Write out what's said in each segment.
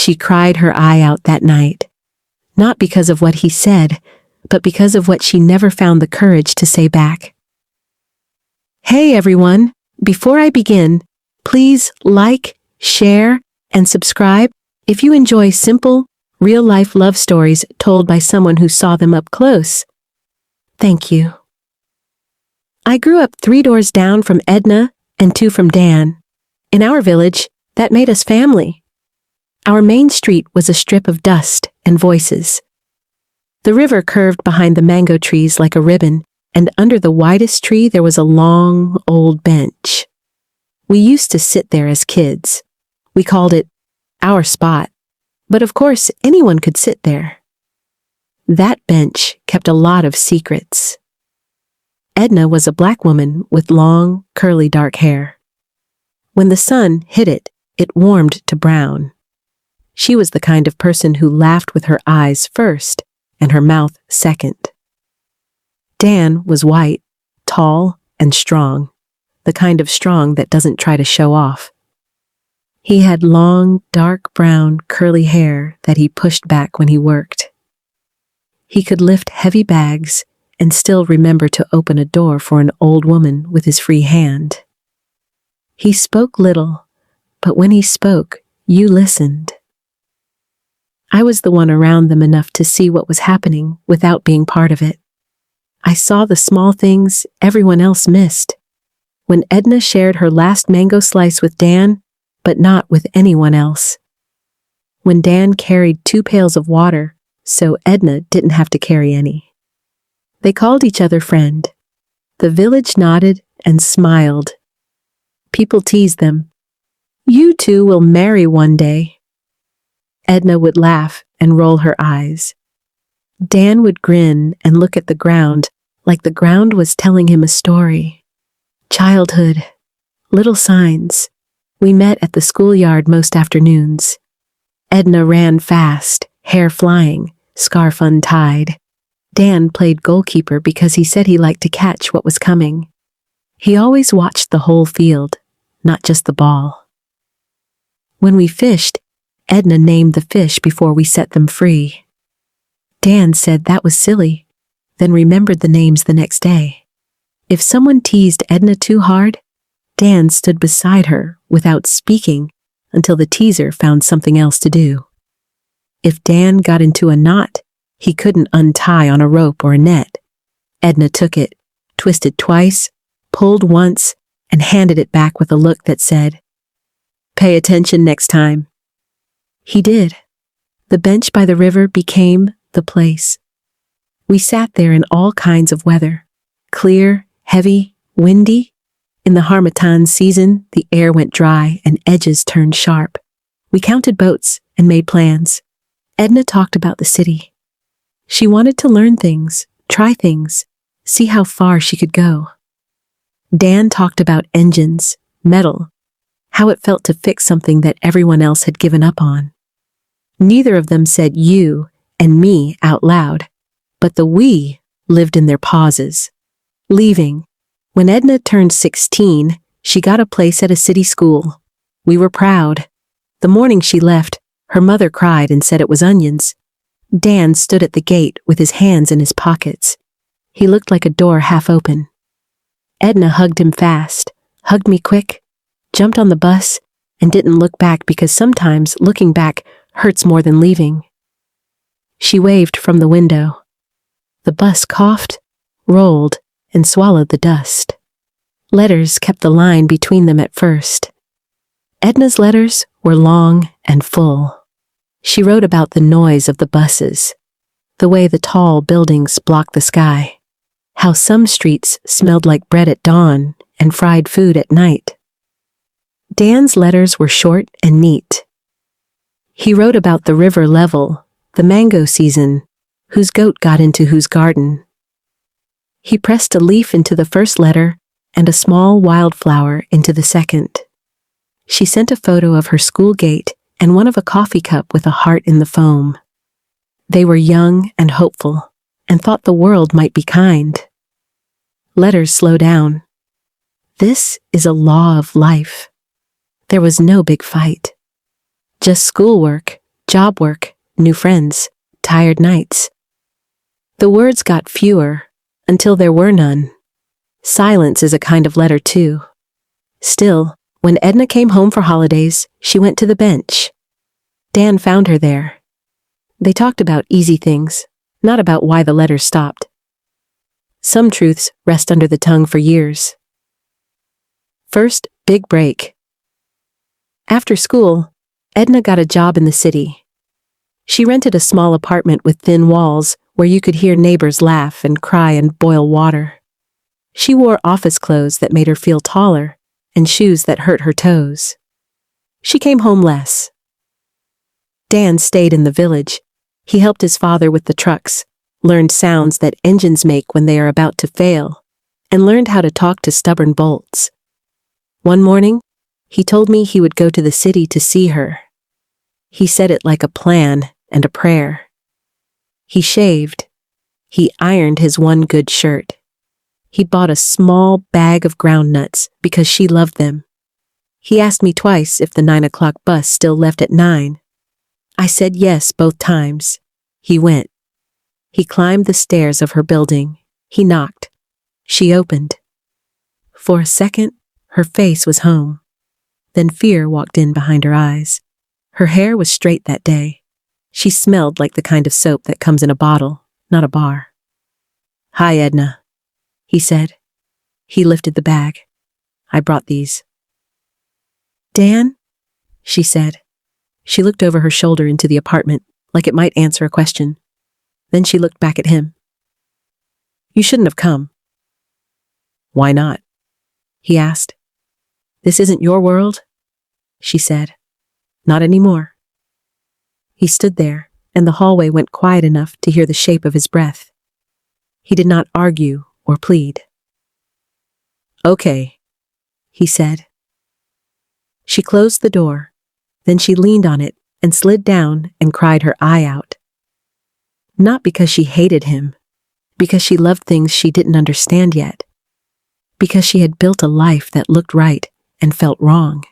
She cried her eye out that night, not because of what he said, but because of what she never found the courage to say back. Hey everyone, before I begin, please like, share, and subscribe if you enjoy simple, real-life love stories told by someone who saw them up close. Thank you. I grew up 3 doors down from Edna and 2 from Dan. In our village, that made us family. Our main street was a strip of dust and voices. The river curved behind the mango trees like a ribbon, and under the widest tree there was a long, old bench. We used to sit there as kids. We called it our spot, but of course anyone could sit there. That bench kept a lot of secrets. Edna was a black woman with long, curly dark hair. When the sun hit it, it warmed to brown. She was the kind of person who laughed with her eyes first and her mouth second. Dan was white, tall, and strong, the kind of strong that doesn't try to show off. He had long, dark brown, curly hair that he pushed back when he worked. He could lift heavy bags and still remember to open a door for an old woman with his free hand. He spoke little, but when he spoke, you listened. I was the one around them enough to see what was happening without being part of it. I saw the small things everyone else missed. When Edna shared her last mango slice with Dan, but not with anyone else. When Dan carried 2 pails of water, so Edna didn't have to carry any. They called each other friend. The village nodded and smiled. People teased them. You 2 will marry one day. Edna would laugh and roll her eyes. Dan would grin and look at the ground like the ground was telling him a story. Childhood. Little signs. We met at the schoolyard most afternoons. Edna ran fast, hair flying, scarf untied. Dan played goalkeeper because he said he liked to catch what was coming. He always watched the whole field, not just the ball. When we fished, Edna named the fish before we set them free. Dan said that was silly, then remembered the names the next day. If someone teased Edna too hard, Dan stood beside her without speaking until the teaser found something else to do. If Dan got into a knot he couldn't untie on a rope or a net, Edna took it, twisted twice, pulled once, and handed it back with a look that said, "Pay attention next time." He did. The bench by the river became the place. We sat there in all kinds of weather, clear, heavy, windy. In the harmattan season, the air went dry and edges turned sharp. We counted boats and made plans. Edna talked about the city. She wanted to learn things, try things, see how far she could go. Dan talked about engines, metal, how it felt to fix something that everyone else had given up on. Neither of them said you and me out loud, but the we lived in their pauses. Leaving. When Edna turned 16, she got a place at a city school. We were proud. The morning she left, her mother cried and said it was onions. Dan stood at the gate with his hands in his pockets. He looked like a door half open. Edna hugged him fast, hugged me quick, jumped on the bus, and didn't look back because sometimes looking back hurts more than leaving. She waved from the window. The bus coughed, rolled, and swallowed the dust. Letters kept the line between them at first. Edna's letters were long and full. She wrote about the noise of the buses, the way the tall buildings blocked the sky, how some streets smelled like bread at dawn and fried food at night. Dan's letters were short and neat. He wrote about the river level, the mango season, whose goat got into whose garden. He pressed a leaf into the first letter and a small wildflower into the second. She sent a photo of her school gate and one of a coffee cup with a heart in the foam. They were young and hopeful, and thought the world might be kind. Letters slow down. This is a law of life. There was no big fight. Just schoolwork, job work, new friends, tired nights. The words got fewer, until there were none. Silence is a kind of letter too. Still, when Edna came home for holidays, she went to the bench. Dan found her there. They talked about easy things, not about why the letters stopped. Some truths rest under the tongue for years. First, big break. After school, Edna got a job in the city. She rented a small apartment with thin walls where you could hear neighbors laugh and cry and boil water. She wore office clothes that made her feel taller and shoes that hurt her toes. She came home less. Dan stayed in the village. He helped his father with the trucks, learned sounds that engines make when they are about to fail, and learned how to talk to stubborn bolts. One morning, he told me he would go to the city to see her. He said it like a plan and a prayer. He shaved. He ironed his one good shirt. He bought a small bag of ground nuts because she loved them. He asked me twice if the 9 o'clock bus still left at 9. I said yes both times. He went. He climbed the stairs of her building. He knocked. She opened. For a second, her face was home. Then fear walked in behind her eyes. Her hair was straight that day. She smelled like the kind of soap that comes in a bottle, not a bar. "Hi, Edna," he said. He lifted the bag. "I brought these." "Dan?" she said. She looked over her shoulder into the apartment, like it might answer a question. Then she looked back at him. "You shouldn't have come." "Why not?" he asked. "This isn't your world," she said. "Not anymore." He stood there, and the hallway went quiet enough to hear the shape of his breath. He did not argue or plead. "Okay," he said. She closed the door. Then she leaned on it and slid down and cried her eye out. Not because she hated him, because she loved things she didn't understand yet. Because she had built a life that looked right and felt wrong.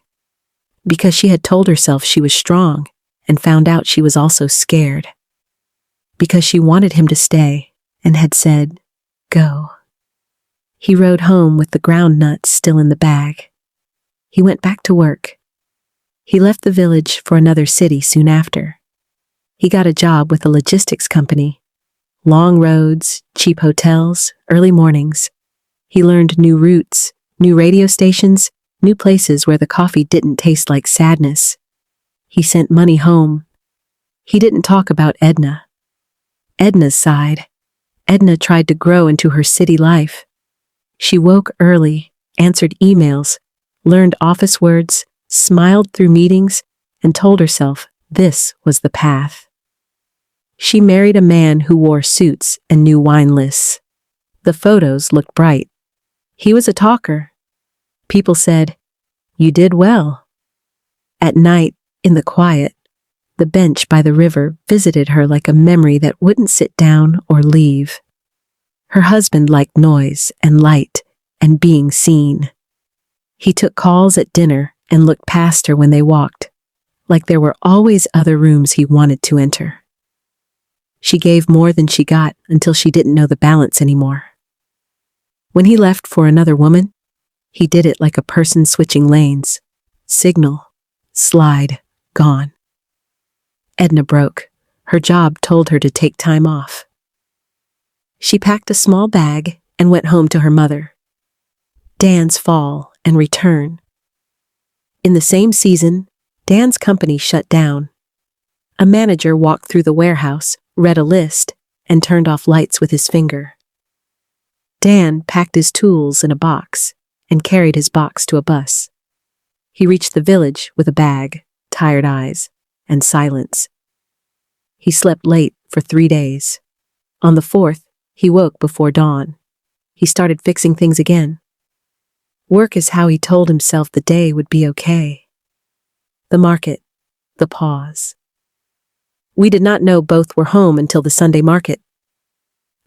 Because she had told herself she was strong and found out she was also scared. Because she wanted him to stay and had said, "Go." He rode home with the ground nuts still in the bag. He went back to work. He left the village for another city soon after. He got a job with a logistics company. Long roads, cheap hotels, early mornings. He learned new routes, new radio stations, new places where the coffee didn't taste like sadness. He sent money home. He didn't talk about Edna. Edna's side. Edna tried to grow into her city life. She woke early, answered emails, learned office words, smiled through meetings, and told herself this was the path. She married a man who wore suits and knew wine lists. The photos looked bright. He was a talker. People said, "You did well." At night, in the quiet, the bench by the river visited her like a memory that wouldn't sit down or leave. Her husband liked noise and light and being seen. He took calls at dinner and looked past her when they walked, like there were always other rooms he wanted to enter. She gave more than she got until she didn't know the balance anymore. When he left for another woman, he did it like a person switching lanes. Signal, slide, gone. Edna broke. Her job told her to take time off. She packed a small bag and went home to her mother. Dan's fall and return. In the same season, Dan's company shut down. A manager walked through the warehouse, read a list, and turned off lights with his finger. Dan packed his tools in a box and carried his box to a bus. He reached the village with a bag, tired eyes, and silence. He slept late for 3 days. On the 4th, he woke before dawn. He started fixing things again. Work is how he told himself the day would be okay. The market, the pause. We did not know both were home until the Sunday market.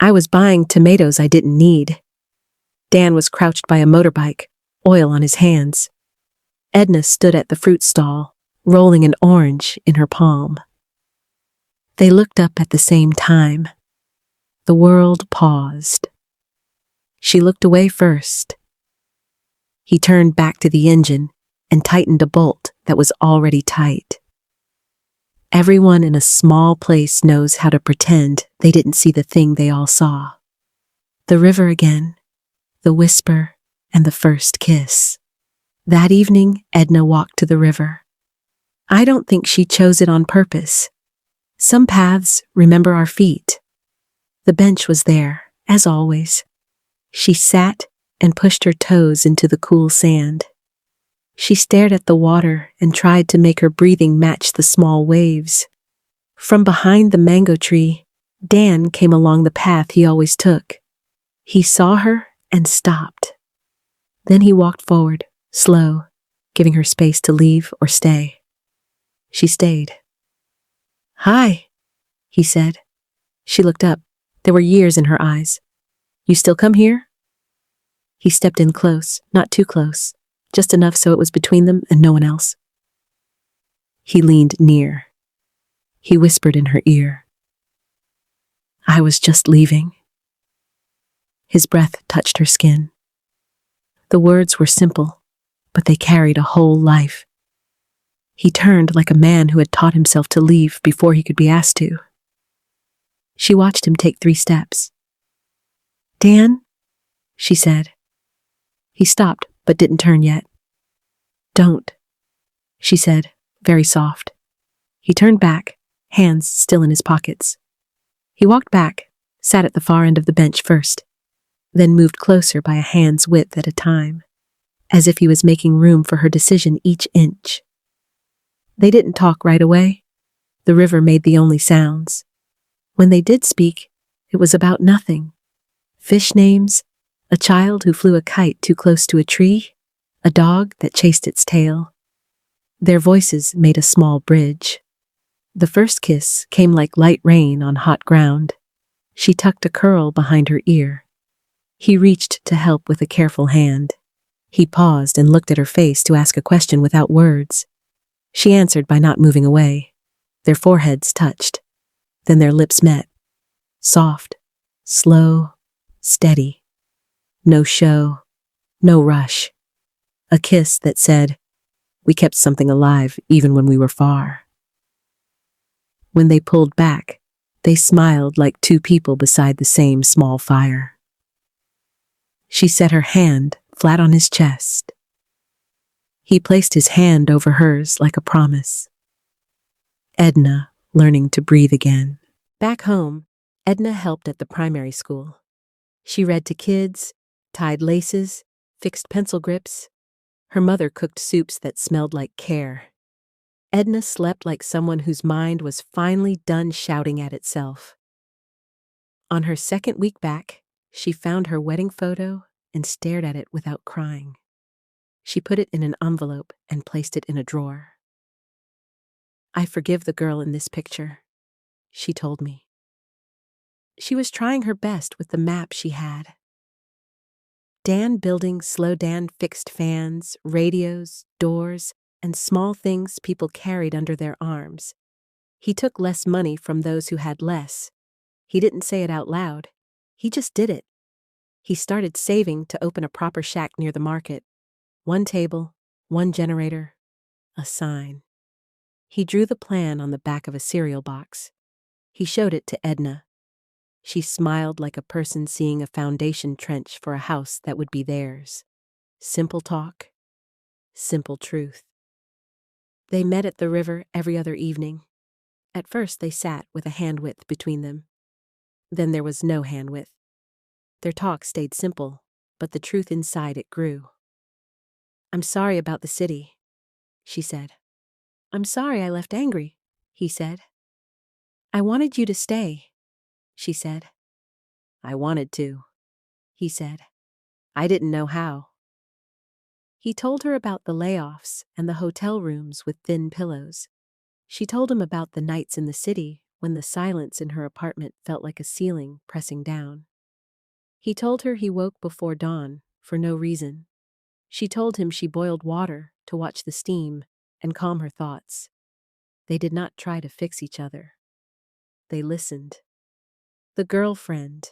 I was buying tomatoes I didn't need. Dan was crouched by a motorbike, oil on his hands. Edna stood at the fruit stall, rolling an orange in her palm. They looked up at the same time. The world paused. She looked away first. He turned back to the engine and tightened a bolt that was already tight. Everyone in a small place knows how to pretend they didn't see the thing they all saw. The river again, the whisper, and the first kiss. That evening, Edna walked to the river. I don't think she chose it on purpose. Some paths remember our feet. The bench was there, as always. She sat and pushed her toes into the cool sand. She stared at the water and tried to make her breathing match the small waves. From behind the mango tree, Dan came along the path he always took. He saw her and stopped. Then he walked forward, slow, giving her space to leave or stay. She stayed. "Hi," he said. She looked up. There were years in her eyes. "You still come here?" He stepped in close, not too close, just enough so it was between them and no one else. He leaned near. He whispered in her ear, "I was just leaving." His breath touched her skin. The words were simple, but they carried a whole life. He turned like a man who had taught himself to leave before he could be asked to. She watched him take 3 steps. "Dan?" she said. He stopped, but didn't turn yet. "Don't," she said, very soft. He turned back, hands still in his pockets. He walked back, sat at the far end of the bench first, then moved closer by a hand's width at a time, as if he was making room for her decision each inch. They didn't talk right away. The river made the only sounds. When they did speak, it was about nothing. Fish names, a child who flew a kite too close to a tree, a dog that chased its tail. Their voices made a small bridge. The first kiss came like light rain on hot ground. She tucked a curl behind her ear. He reached to help with a careful hand. He paused and looked at her face to ask a question without words. She answered by not moving away. Their foreheads touched. Then their lips met. Soft, slow, steady. No show, no rush. A kiss that said, "We kept something alive even when we were far." When they pulled back, they smiled like 2 people beside the same small fire. She set her hand flat on his chest. He placed his hand over hers like a promise. Edna learning to breathe again. Back home, Edna helped at the primary school. She read to kids, tied laces, fixed pencil grips. Her mother cooked soups that smelled like care. Edna slept like someone whose mind was finally done shouting at itself. On her second week back, she found her wedding photo and stared at it without crying. She put it in an envelope and placed it in a drawer. "I forgive the girl in this picture," she told me. She was trying her best with the map she had. Dan building Slow Dan fixed fans, radios, doors, and small things people carried under their arms. He took less money from those who had less. He didn't say it out loud. He just did it. He started saving to open a proper shack near the market. 1 table, 1 generator, a sign. He drew the plan on the back of a cereal box. He showed it to Edna. She smiled like a person seeing a foundation trench for a house that would be theirs. Simple talk, simple truth. They met at the river every other evening. At first they sat with a hand width between them. Then there was no hand width. Their talk stayed simple, but the truth inside it grew. "I'm sorry about the city," she said. "I'm sorry I left angry," he said. "I wanted you to stay," she said. "I wanted to," he said. "I didn't know how." He told her about the layoffs and the hotel rooms with thin pillows. She told him about the nights in the city when the silence in her apartment felt like a ceiling pressing down. He told her he woke before dawn for no reason. She told him she boiled water to watch the steam and calm her thoughts. They did not try to fix each other. They listened. The girlfriend.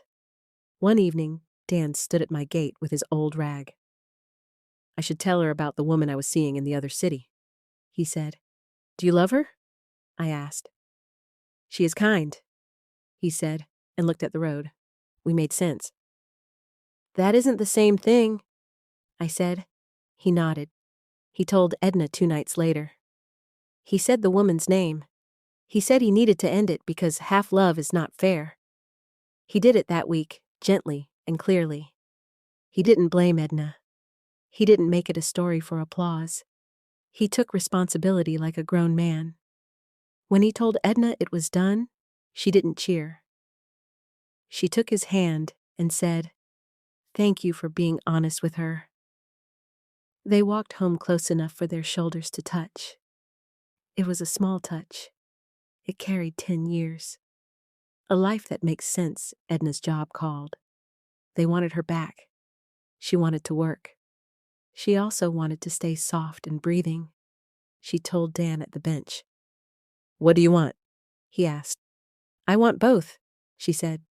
One evening, Dan stood at my gate with his old rag. "I should tell her about the woman I was seeing in the other city," he said. "Do you love her?" I asked. "She is kind," he said, and looked at the road. We made sense. "That isn't the same thing," I said. He nodded. He told Edna 2 nights later. He said the woman's name. He said he needed to end it because half love is not fair. He did it that week, gently and clearly. He didn't blame Edna. He didn't make it a story for applause. He took responsibility like a grown man. When he told Edna it was done, she didn't cheer. She took his hand and said, "Thank you for being honest with her." They walked home close enough for their shoulders to touch. It was a small touch. It carried 10 years. A life that makes sense, Edna's job called. They wanted her back. She wanted to work. She also wanted to stay soft and breathing. She told Dan at the bench. "What do you want?" he asked. "I want both," she said.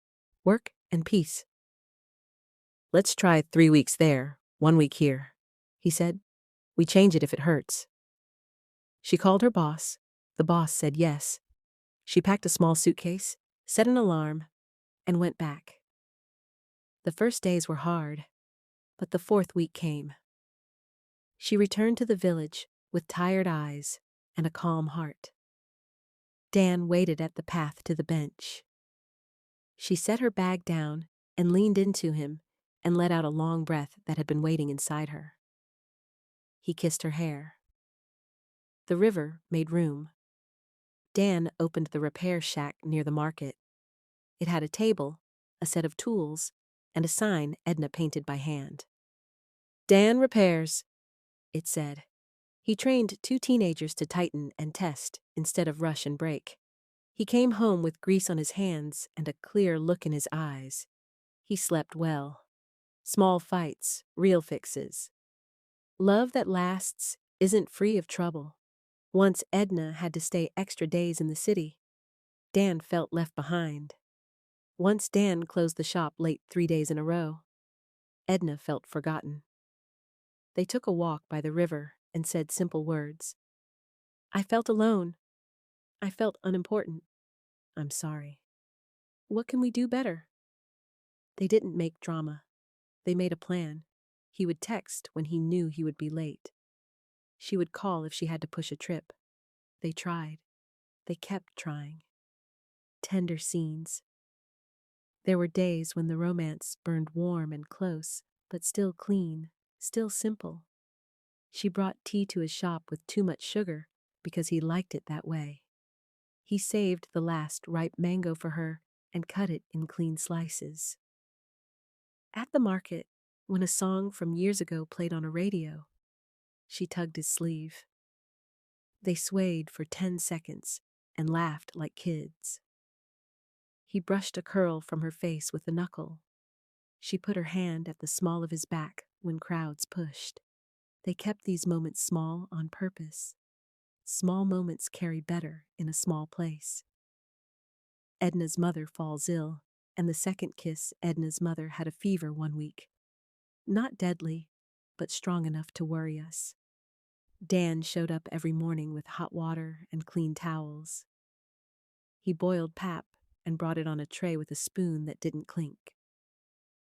"Work and peace." "Let's try 3 weeks there, 1 week here," he said. "We change it if it hurts." She called her boss. The boss said yes. She packed a small suitcase, set an alarm, and went back. The first days were hard, but the 4th week came. She returned to the village with tired eyes and a calm heart. Dan waited at the path to the bench. She set her bag down and leaned into him and let out a long breath that had been waiting inside her. He kissed her hair. The river made room. Dan opened the repair shack near the market. It had a table, a set of tools, and a sign Edna painted by hand. "Dan Repairs," it said. He trained 2 teenagers to tighten and test instead of rush and break. He came home with grease on his hands and a clear look in his eyes. He slept well. Small fights, real fixes. Love that lasts isn't free of trouble. Once Edna had to stay extra days in the city. Dan felt left behind. Once Dan closed the shop late 3 days in a row. Edna felt forgotten. They took a walk by the river and said simple words. "I felt alone. I felt unimportant. I'm sorry. What can we do better?" They didn't make drama. They made a plan. He would text when he knew he would be late. She would call if she had to push a trip. They tried. They kept trying. Tender scenes. There were days when the romance burned warm and close, but still clean, still simple. She brought tea to his shop with too much sugar because he liked it that way. He saved the last ripe mango for her and cut it in clean slices. At the market, when a song from years ago played on a radio, she tugged his sleeve. They swayed for 10 seconds and laughed like kids. He brushed a curl from her face with a knuckle. She put her hand at the small of his back when crowds pushed. They kept these moments small on purpose. Small moments carry better in a small place. Edna's mother falls ill, and the second kiss Edna's mother had a fever 1 week. Not deadly, but strong enough to worry us. Dan showed up every morning with hot water and clean towels. He boiled pap and brought it on a tray with a spoon that didn't clink.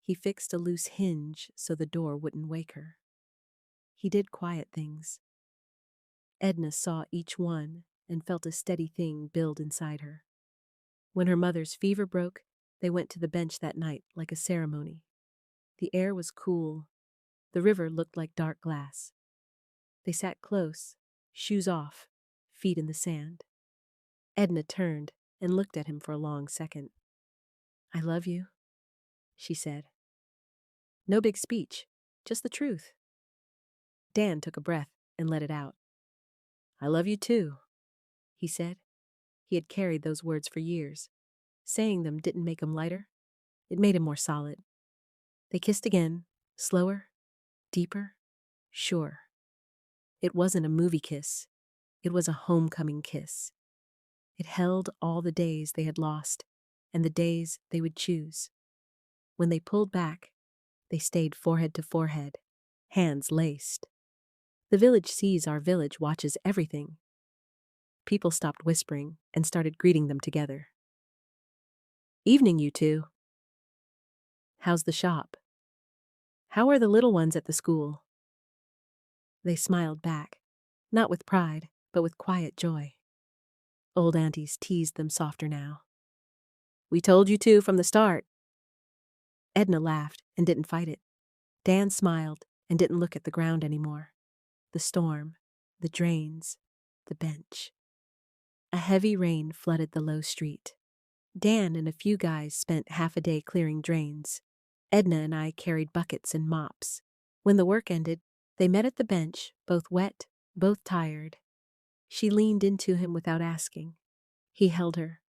He fixed a loose hinge so the door wouldn't wake her. He did quiet things. Edna saw each one and felt a steady thing build inside her. When her mother's fever broke, they went to the bench that night like a ceremony. The air was cool. The river looked like dark glass. They sat close, shoes off, feet in the sand. Edna turned and looked at him for a long second. "I love you," she said. No big speech, just the truth. Dan took a breath and let it out. "I love you too," he said. He had carried those words for years. Saying them didn't make him lighter. It made him more solid. They kissed again, slower, deeper, sure. It wasn't a movie kiss. It was a homecoming kiss. It held all the days they had lost and the days they would choose. When they pulled back, they stayed forehead to forehead, hands laced. The village sees our village watches everything. People stopped whispering and started greeting them together. Evening, you two. How's the shop? How are the little ones at the school? They smiled back, not with pride, but with quiet joy. Old aunties teased them softer now. We told you to from the start. Edna laughed and didn't fight it. Dan smiled and didn't look at the ground anymore. The storm, the drains, the bench. A heavy rain flooded the low street. Dan and a few guys spent half a day clearing drains. Edna and I carried buckets and mops. When the work ended, they met at the bench, both wet, both tired. She leaned into him without asking. He held her.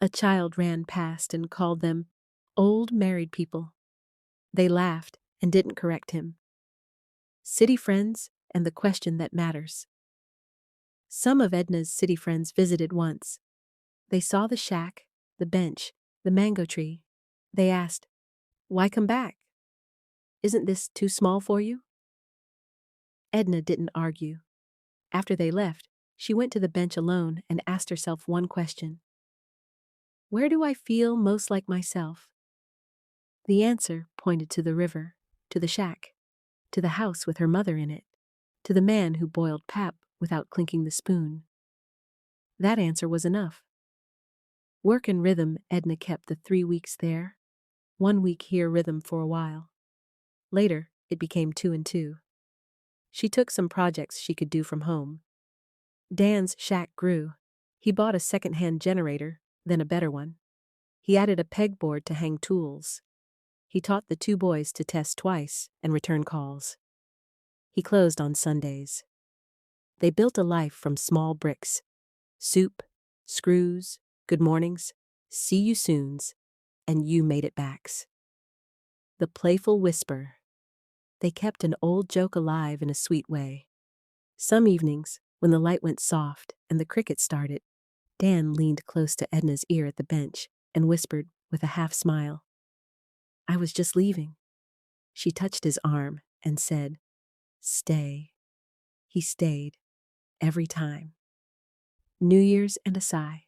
A child ran past and called them old married people. They laughed and didn't correct him. City friends and the question that matters. Some of Edna's city friends visited once. They saw the shack, the bench, the mango tree. They asked, "Why come back? Isn't this too small for you?" Edna didn't argue. After they left, she went to the bench alone and asked herself one question. Where do I feel most like myself? The answer pointed to the river, to the shack, to the house with her mother in it, to the man who boiled pap without clinking the spoon. That answer was enough. Work and rhythm Edna kept the 3 weeks there. 1 week here rhythm for a while. Later, it became 2 and 2. She took some projects she could do from home. Dan's shack grew. He bought a second-hand generator, then a better one. He added a pegboard to hang tools. He taught the 2 boys to test twice and return calls. He closed on Sundays. They built a life from small bricks. Soup, screws, good mornings, see you soons, and you made it backs. The playful whisper. They kept an old joke alive in a sweet way. Some evenings, when the light went soft and the cricket started, Dan leaned close to Edna's ear at the bench and whispered with a half smile, I was just leaving. She touched his arm and said, Stay. He stayed, every time. New Year's and a sigh.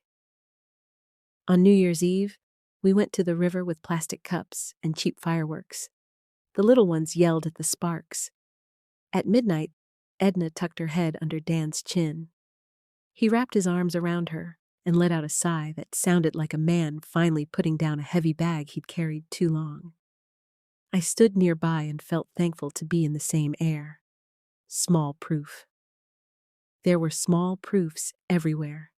On New Year's Eve, we went to the river with plastic cups and cheap fireworks. The little ones yelled at the sparks. At midnight, Edna tucked her head under Dan's chin. He wrapped his arms around her and let out a sigh that sounded like a man finally putting down a heavy bag he'd carried too long. I stood nearby and felt thankful to be in the same air. Small proof. There were small proofs everywhere.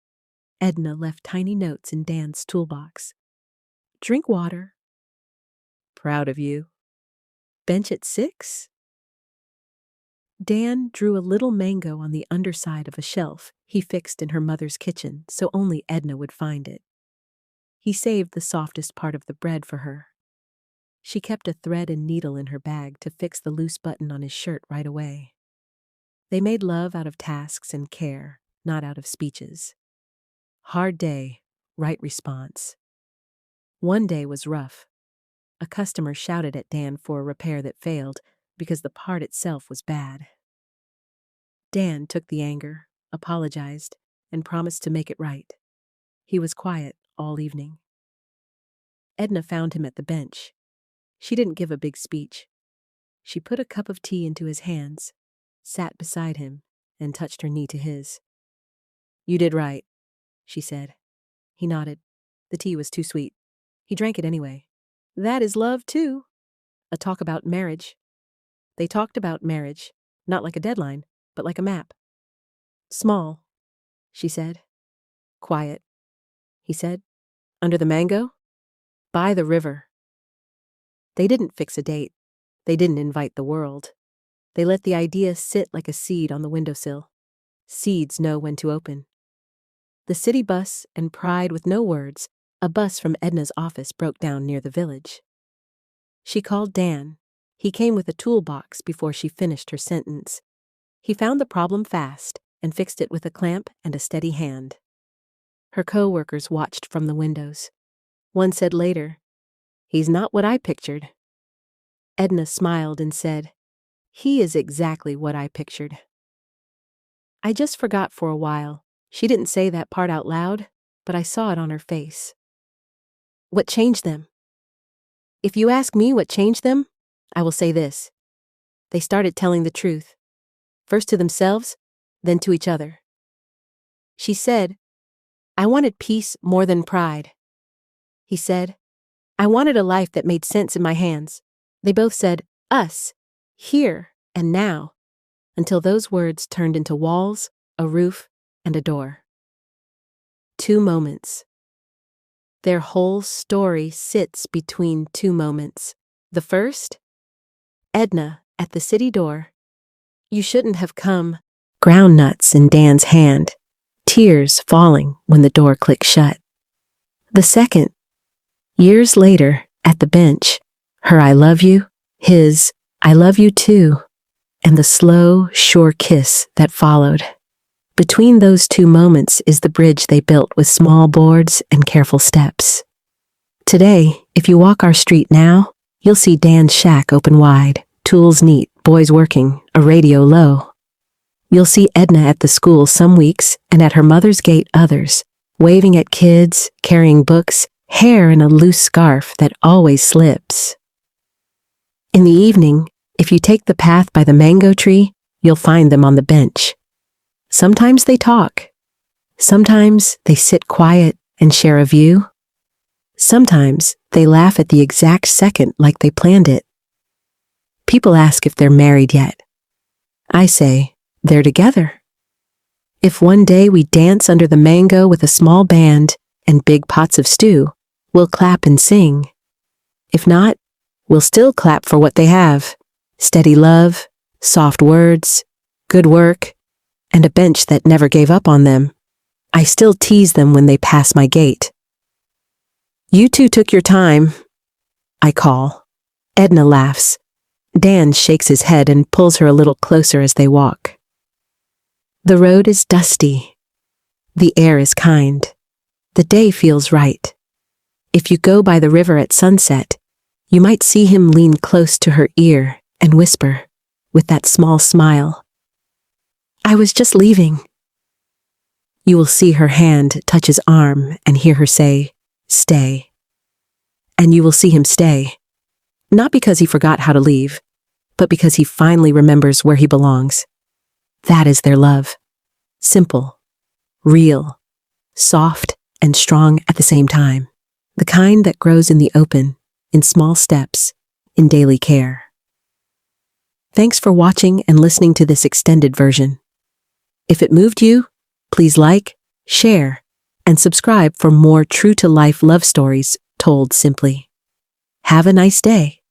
Edna left tiny notes in Dan's toolbox. Drink water. Proud of you. Bench at 6? Dan drew a little mango on the underside of a shelf he fixed in her mother's kitchen so only Edna would find it. He saved the softest part of the bread for her. She kept a thread and needle in her bag to fix the loose button on his shirt right away. They made love out of tasks and care, not out of speeches. Hard day, right response. One day was rough. A customer shouted at Dan for a repair that failed because the part itself was bad. Dan took the anger, apologized, and promised to make it right. He was quiet all evening. Edna found him at the bench. She didn't give a big speech. She put a cup of tea into his hands, sat beside him, and touched her knee to his. You did right, she said. He nodded. The tea was too sweet. He drank it anyway. That is love, too. A talk about marriage. They talked about marriage, not like a deadline, but like a map. Small, she said. Quiet, he said. Under the mango? By the river. They didn't fix a date. They didn't invite the world. They let the idea sit like a seed on the windowsill. Seeds know when to open. The city bus and Pride with no words, a bus from Edna's office broke down near the village. She called Dan. He came with a toolbox before she finished her sentence. He found the problem fast and fixed it with a clamp and a steady hand. Her co-workers watched from the windows. One said later, "He's not what I pictured." Edna smiled and said, "He is exactly what I pictured." I just forgot for a while. She didn't say that part out loud, but I saw it on her face. What changed them? If you ask me what changed them, I will say this. They started telling the truth, first to themselves, then to each other. She said, "I wanted peace more than pride." He said, "I wanted a life that made sense in my hands." They both said, "Us, here and now," until those words turned into walls, a roof, and a door. 2 moments. Their whole story sits between 2 moments. The first, Edna at the city door. "You shouldn't have come." Ground nuts in Dan's hand, tears falling when the door clicked shut. The second, years later at the bench, her "I love you," his "I love you too," and the slow, sure kiss that followed. Between those 2 moments is the bridge they built with small boards and careful steps. Today, if you walk our street now, you'll see Dan's shack open wide, tools neat, boys working, a radio low. You'll see Edna at the school some weeks and at her mother's gate others, waving at kids, carrying books, hair in a loose scarf that always slips. In the evening, if you take the path by the mango tree, you'll find them on the bench. Sometimes they talk. Sometimes they sit quiet and share a view. Sometimes they laugh at the exact second like they planned it. People ask if they're married yet. I say, they're together. If one day we dance under the mango with a small band and big pots of stew, we'll clap and sing. If not, we'll still clap for what they have. Steady love, soft words, good work, and a bench that never gave up on them. I still tease them when they pass my gate. "You two took your time," I call. Edna laughs. Dan shakes his head and pulls her a little closer as they walk. The road is dusty. The air is kind. The day feels right. If you go by the river at sunset, you might see him lean close to her ear and whisper, with that small smile, "I was just leaving." You will see her hand touch his arm and hear her say, "Stay." And you will see him stay, not because he forgot how to leave, but because he finally remembers where he belongs. That is their love. Simple, real, soft, and strong at the same time. The kind that grows in the open, in small steps, in daily care. Thanks for watching and listening to this extended version. If it moved you, please like, share, and subscribe for more true-to-life love stories told simply. Have a nice day.